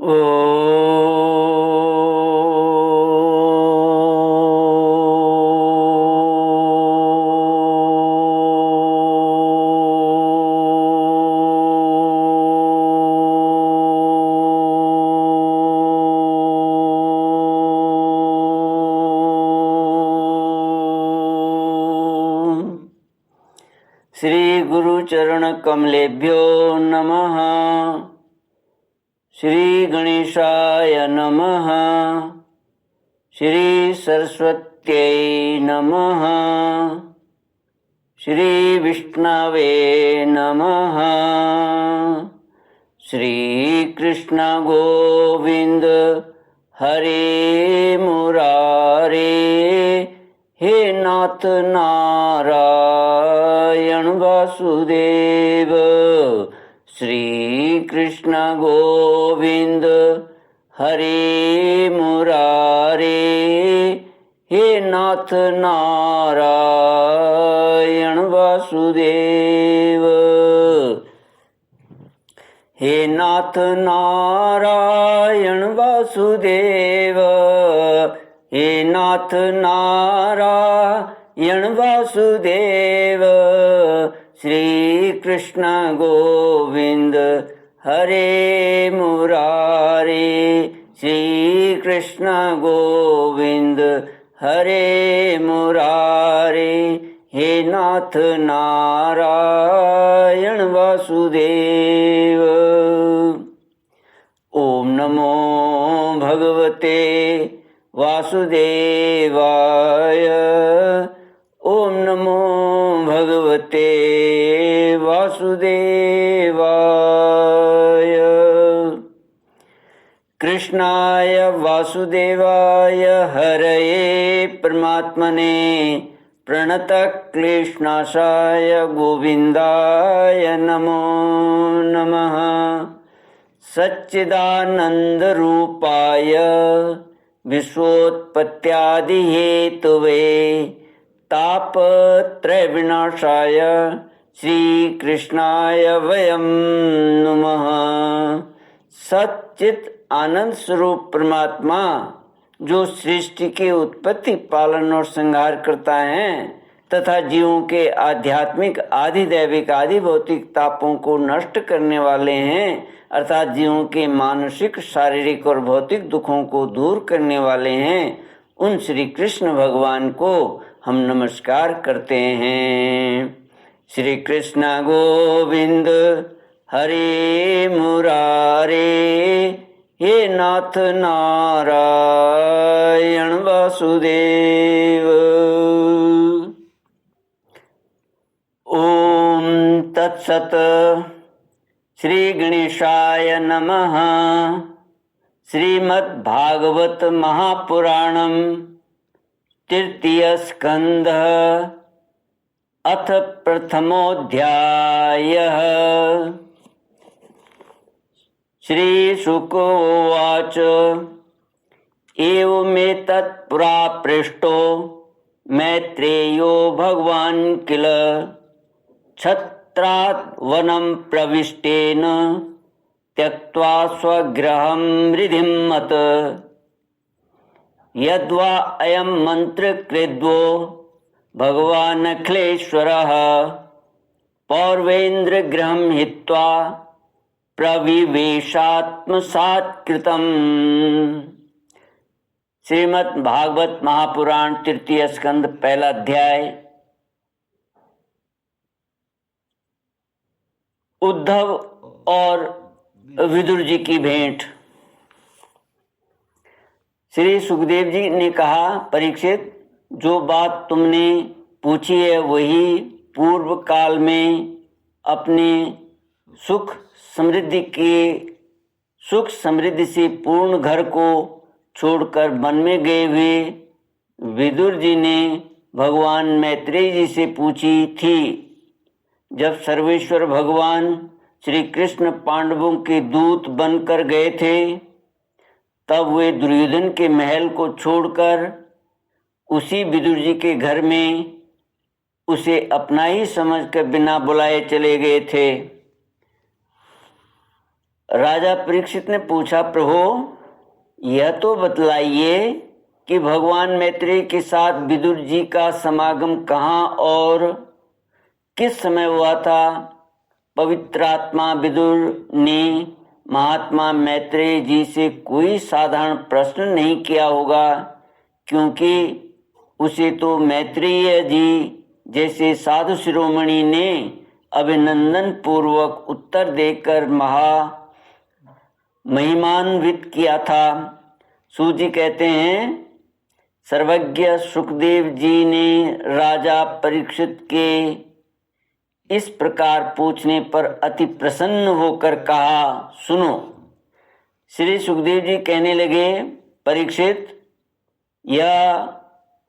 ओ श्री गुरु चरण कमलेभ्यो नमः। श्री गणेशाय नमः। श्री सरस्वत्यै नमः। श्री विष्णवे नमः। श्री कृष्ण गोविंद हरे मुरारे, हे नाथ नारायण वासुदेव। श्री कृष्ण गोविंद हरे मुरारे, हे नाथ नारायण वासुदेव। हे नाथ नारायण वासुदेव, हे नाथ नारायण वासुदेव। श्री कृष्ण गोविंद हरे मुरारे, श्री कृष्ण गोविंद हरे मुरारे, हे नाथ नारायण वासुदेव। ओम नमो भगवते वासुदेवाय। ओम नमो भगवते वासुदेवाय। कृष्णाय वासुदेवाय हरये परमात्मने प्रणतक्लेशनाशाय गोविन्दाय नमो नमः। सच्चिदानन्दरूपाय विश्वोत्पत्त्यादिहेतवे तापत्रयविनाशाय श्रीकृष्णाय वयं नुमः। सच्चित आनंद स्वरूप परमात्मा जो सृष्टि की उत्पत्ति, पालन और संहार करता है तथा जीवों के आध्यात्मिक, आदि दैविक, आदि भौतिक तापों को नष्ट करने वाले हैं, अर्थात जीवों के मानसिक, शारीरिक और भौतिक दुखों को दूर करने वाले हैं, उन श्री कृष्ण भगवान को हम नमस्कार करते हैं। श्री कृष्ण गोविंद हरे मुरारे, हे नाथ नारायण वासुदेव। ओम तत्सत। श्री गणेशाय नमः। श्रीमद्भागवत महापुराणम तृतीय स्कंध अथ प्रथमोऽध्यायः। श्री शुक उवाच एवमेतत् पुरा पृष्टो मैत्रेयो भगवान् किल छत्रात् वनं प्रविष्टेन त्यक्त्वा स्वगृहं हृदिमत। यद्वा अयं मन्त्रकृद्वो भगवान् अखिलेश्वरः पौर्वेन्द्रगृहं हित्वा प्रविवेशात्मसात्कृतम्। श्रीमद् भागवत महापुराण तृतीय स्कंद पहला अध्याय। उद्धव और विदुर जी की भेंट। श्री सुखदेव जी ने कहा, परीक्षित, जो बात तुमने पूछी है वही पूर्व काल में अपने सुख समृद्धि से पूर्ण घर को छोड़कर वन में गए हुए विदुर जी ने भगवान मैत्रेय जी से पूछी थी। जब सर्वेश्वर भगवान श्री कृष्ण पांडवों के दूत बनकर गए थे, तब वे दुर्योधन के महल को छोड़कर उसी विदुर जी के घर में उसे अपना ही समझकर बिना बुलाए चले गए थे। राजा परीक्षित ने पूछा, प्रभु यह तो बतलाइए कि भगवान मैत्रेय के साथ विदुर जी का समागम कहाँ और किस समय हुआ था। पवित्रात्मा विदुर ने महात्मा मैत्रेय जी से कोई साधारण प्रश्न नहीं किया होगा, क्योंकि उसे तो मैत्रेय जी जैसे साधु शिरोमणि ने अभिनंदन पूर्वक उत्तर देकर महिमान्वित किया था। सूजी कहते हैं, सर्वज्ञ सुखदेव जी ने राजा परीक्षित के इस प्रकार पूछने पर अति प्रसन्न होकर कहा, सुनो। श्री सुखदेव जी कहने लगे, परीक्षित, यह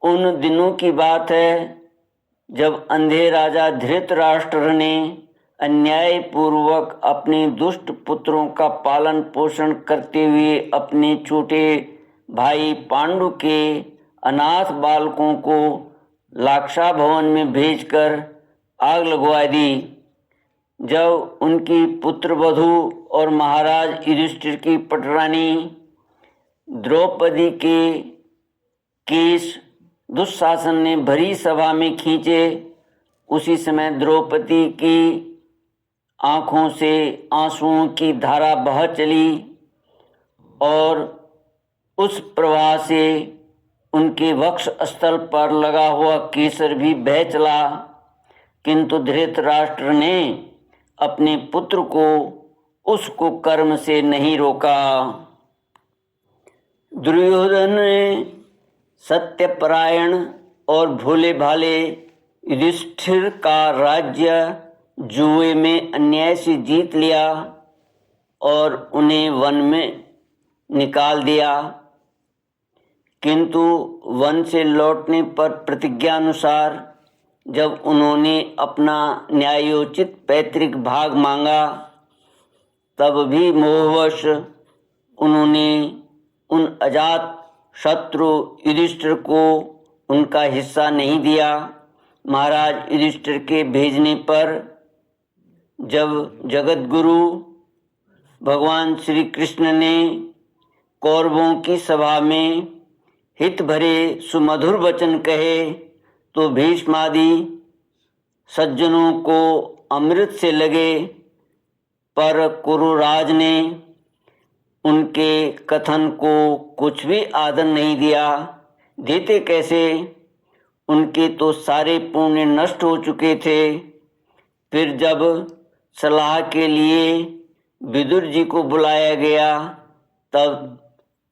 उन दिनों की बात है जब अंधे राजा धृतराष्ट्र ने अन्यायपूर्वक अपने दुष्ट पुत्रों का पालन पोषण करते हुए अपने छोटे भाई पांडु के अनाथ बालकों को लाक्षा भवन में भेजकर आग लगवा दी। जब उनकी पुत्रवधू और महाराज युधिष्ठिर की पटरानी द्रौपदी के केस दुशासन ने भरी सभा में खींचे, उसी समय द्रौपदी की आंखों से आंसुओं की धारा बह चली और उस प्रवाह से उनके वक्ष स्थल पर लगा हुआ केसर भी बह चला। किंतु धृतराष्ट्र ने अपने पुत्र को उस कुकर्म से नहीं रोका। दुर्योधन ने सत्यपरायण और भोले भाले युधिष्ठिर का राज्य जुए में अन्याय से जीत लिया और उन्हें वन में निकाल दिया। किंतु वन से लौटने पर प्रतिज्ञा अनुसार जब उन्होंने अपना न्यायोचित पैतृक भाग मांगा, तब भी मोहवश उन्होंने उन अजात शत्रु युधिष्ठिर को उनका हिस्सा नहीं दिया। महाराज युधिष्ठिर के भेजने पर जब जगत गुरु भगवान श्री कृष्ण ने कौरवों की सभा में हित भरे सुमधुर वचन कहे, तो भीष्मादि सज्जनों को अमृत से लगे, पर कुरुराज ने उनके कथन को कुछ भी आदर नहीं दिया। देते कैसे, उनके तो सारे पुण्य नष्ट हो चुके थे। फिर जब सलाह के लिए विदुर जी को बुलाया गया, तब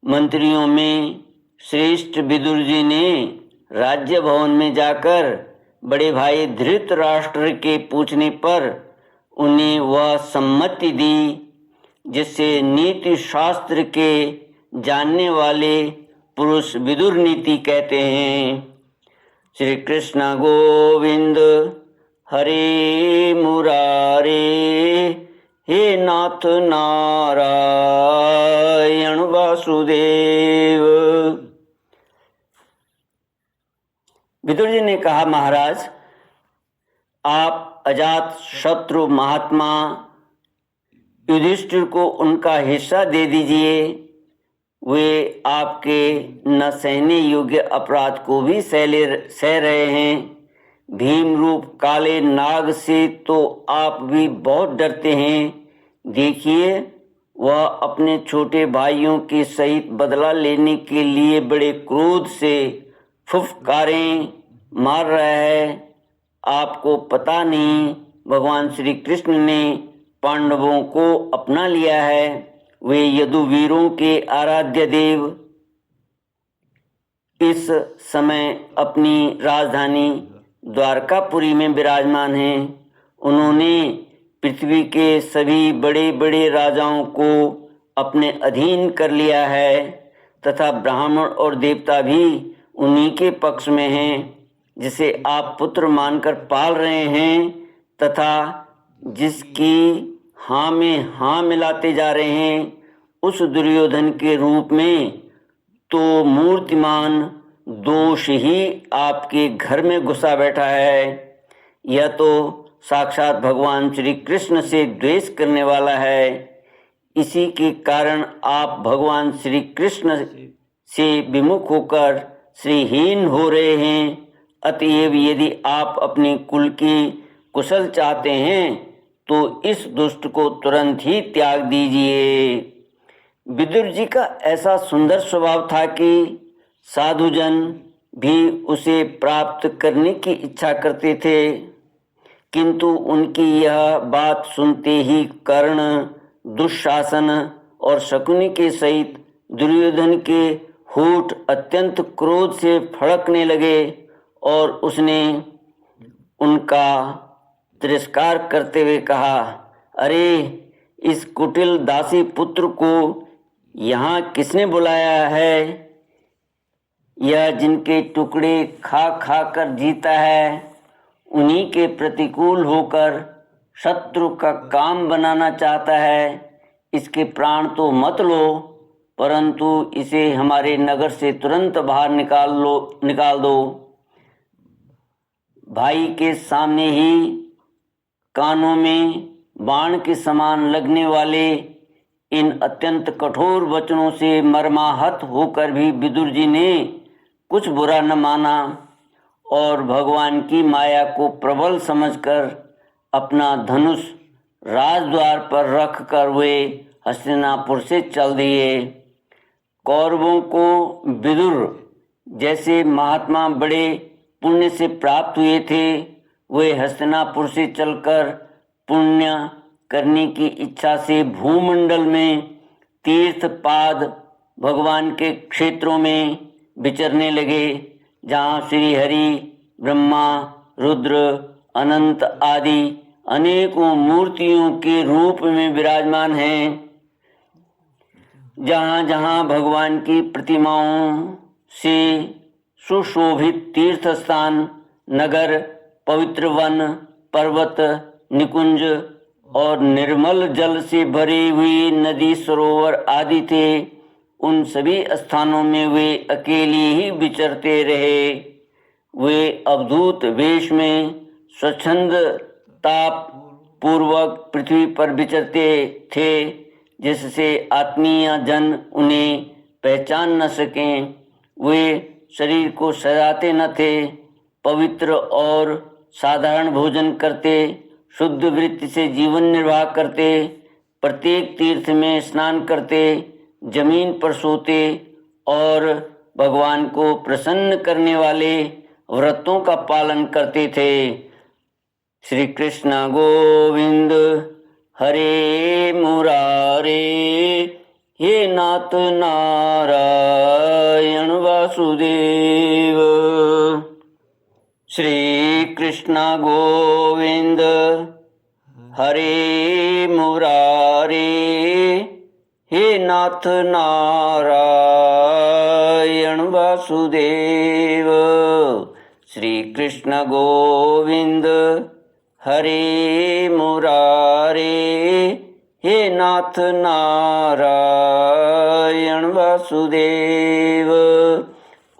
मंत्रियों में श्रेष्ठ विदुर जी ने राज्य भवन में जाकर बड़े भाई धृतराष्ट्र के पूछने पर उन्हें वह सम्मति दी जिससे नीति शास्त्र के जानने वाले पुरुष विदुर नीति कहते हैं। श्री कृष्ण गोविंद हरे मुरारे, हे नाथ नारायण वासुदेव। विदुर जी ने कहा, महाराज, आप अजात शत्रु महात्मा युधिष्ठिर को उनका हिस्सा दे दीजिए। वे आपके न सहने योग्य अपराध को भी सह रहे हैं। भीम रूप काले नाग से तो आप भी बहुत डरते हैं। देखिए, वह अपने छोटे भाइयों के सहित बदला लेने के लिए बड़े क्रोध से फुफकारें मार रहा है। आपको पता नहीं, भगवान श्री कृष्ण ने पांडवों को अपना लिया है। वे यदुवीरों के आराध्य देव इस समय अपनी राजधानी द्वारकापुरी में विराजमान हैं। उन्होंने पृथ्वी के सभी बड़े बड़े राजाओं को अपने अधीन कर लिया है तथा ब्राह्मण और देवता भी उन्हीं के पक्ष में हैं, जिसे आप पुत्र मानकर पाल रहे हैं तथा जिसकी हाँ में हाँ मिलाते जा रहे हैं। उस दुर्योधन के रूप में तो मूर्तिमान दोष ही आपके घर में घुसा बैठा है। यह तो साक्षात भगवान श्री कृष्ण से द्वेष करने वाला है। इसी के कारण आप भगवान श्री कृष्ण से विमुख होकर श्रीहीन हो रहे हैं। अतएव यदि आप अपने कुल की कुशल चाहते हैं तो इस दुष्ट को तुरंत ही त्याग दीजिए। विदुर जी का ऐसा सुंदर स्वभाव था कि साधुजन भी उसे प्राप्त करने की इच्छा करते थे, किंतु उनकी यह बात सुनते ही कर्ण, दुशासन और शकुनि के सहित दुर्योधन के होठ अत्यंत क्रोध से फड़कने लगे और उसने उनका तिरस्कार करते हुए कहा, अरे इस कुटिल दासी पुत्र को यहाँ किसने बुलाया है? यह जिनके टुकड़े खा खा कर जीता है, उन्हीं के प्रतिकूल होकर शत्रु का काम बनाना चाहता है। इसके प्राण तो मत लो, परंतु इसे हमारे नगर से तुरंत बाहर निकाल दो। भाई के सामने ही कानों में बाण के समान लगने वाले इन अत्यंत कठोर वचनों से मर्माहत होकर भी विदुर जी ने कुछ बुरा न माना और भगवान की माया को प्रबल समझकर अपना धनुष राजद्वार पर रखकर वे हस्तिनापुर से चल दिए। कौरवों को विदुर जैसे महात्मा बड़े पुण्य से प्राप्त हुए थे, वे हस्तिनापुर से चलकर पुण्य करने की इच्छा से भूमंडल में तीर्थपाद भगवान के क्षेत्रों में विचरने लगे, जहाँ श्री हरि, ब्रह्मा, रुद्र, अनंत आदि अनेकों मूर्तियों के रूप में विराजमान हैं। जहाँ जहाँ भगवान की प्रतिमाओं से सुशोभित तीर्थ स्थान, नगर, पवित्र वन, पर्वत, निकुंज और निर्मल जल से भरी हुई नदी, सरोवर आदि थे, उन सभी स्थानों में वे अकेले ही विचरते रहे। वे अवधूत वेश में स्वच्छंदता पूर्वक पृथ्वी पर विचरते थे, जिससे आत्मीय जन उन्हें पहचान न सकें। वे शरीर को सजाते न थे, पवित्र और साधारण भोजन करते, शुद्ध वृत्ति से जीवन निर्वाह करते, प्रत्येक तीर्थ में स्नान करते, जमीन पर सोते और भगवान को प्रसन्न करने वाले व्रतों का पालन करते थे। श्री कृष्ण गोविंद हरे मुरारे, हे नाथ नारायण वासुदेव। श्री कृष्ण गोविंद हरे मुरारे, हे नाथ नारायण वासुदेव। श्री कृष्ण गोविंद हरे मुरारे, हे नाथ नारायण वासुदेव।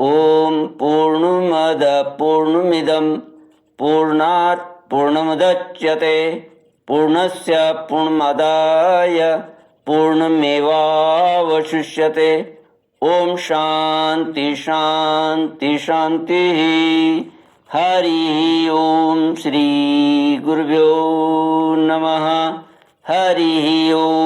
ओम पूर्णमद पूर्णमिदं पूर्णात् पूर्णमुदच्यते पूर्णस्य पूर्णमादाय पूर्णमेवावशिष्यते। ओम शांति शांति शांति। हरि ओम। श्री गुरुभ्यो नमः। हरि ओम।